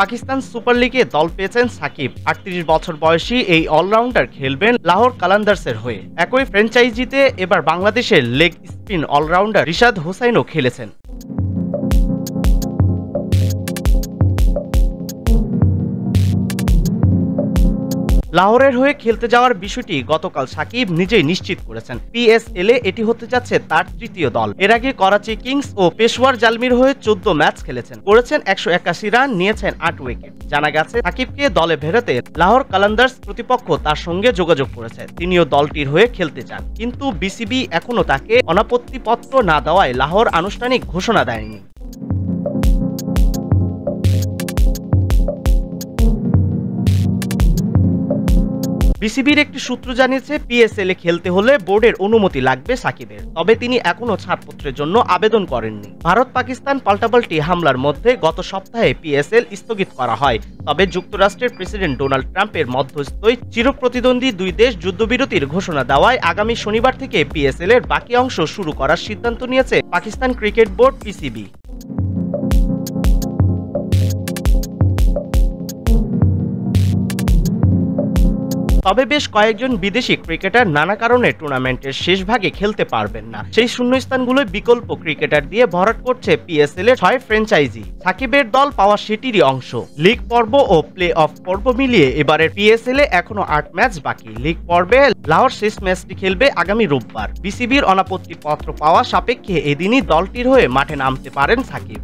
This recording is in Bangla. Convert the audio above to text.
পাকিস্তান সুপার লিগে দল পেয়েছেন সাকিব। ৩৮ বছর বয়সী এই অলরাউন্ডার খেলবেন লাহোর কালান্দার্সের হয়ে। একই ফ্র্যাঞ্চাইজিতে এবার বাংলাদেশের লেগ স্পিন অলরাউন্ডার রিশাদ হোসাইনও খেলেছেন। লাহোরের হয়ে খেলতে যাওয়ার বিষয়টি গতকাল সাকিব নিজেই নিশ্চিত করেছেন। পিএসএলে এটি হতে যাচ্ছে তার তৃতীয় দল। এর আগে করাচি কিংস ও পেশওয়ার জালমির হয়ে ১৪ ম্যাচ খেলেছেন, করেছেন ১৮১ রান, নিয়েছেন ৮ উইকেট। জানা গেছে সাকিবকে দলে ফেরাতে লাহোর কালান্দার্স কর্তৃপক্ষ তার সঙ্গে যোগাযোগ করেছে। তিনিও দলটির হয়ে খেলতে চান, কিন্তু বিসিবি এখনো তাকে অনাপত্তিপত্র না দেওয়ায় লাহোর আনুষ্ঠানিক ঘোষণা দেয়নি। বিসিবির একটি সূত্র জানিয়েছে, পিএসএলে খেলতে হলে বোর্ডের অনুমতি লাগবে সাকিবের, তবে তিনি এখনও ছাড়পত্রের জন্য আবেদন করেননি। ভারত পাকিস্তান পাল্টাপাল্টি হামলার মধ্যে গত সপ্তাহে পিএসএল স্থগিত করা হয়, তবে যুক্তরাষ্ট্রের প্রেসিডেন্ট ডোনাল্ড ট্রাম্পের মধ্যস্থতায় চিরপ্রতিদ্বন্দ্বী দুই দেশ যুদ্ধবিরতির ঘোষণা দেওয়ায় আগামী শনিবার থেকে পিএসএল এর বাকি অংশ শুরু করার সিদ্ধান্ত নিয়েছে পাকিস্তান ক্রিকেট বোর্ড পিসিবি। তবে বেশ কয়েকজন বিদেশি ক্রিকেটার নানা কারণে টুর্নামেন্টের শেষ ভাগে খেলতে পারবেন না। সেই শূন্যস্থানগুলোয় বিকল্প ক্রিকেটার দিয়ে ভরাট করছে পিএসএল এর ৬ ফ্র্যাঞ্চাইজি। সাকিবের দল পাওয়া সেটিরই অংশ। লিগ পর্ব ও প্লে অফ পর্ব মিলিয়ে এবারের পিএসএল এ এখনো ৮ ম্যাচ বাকি। লিগ পর্বে লাহোর শেষ ম্যাচটি খেলবে আগামী রোববার। বিসিবির অনাপত্তি পত্র পাওয়া সাপেক্ষে এদিনই দলটির হয়ে মাঠে নামতে পারেন সাকিব।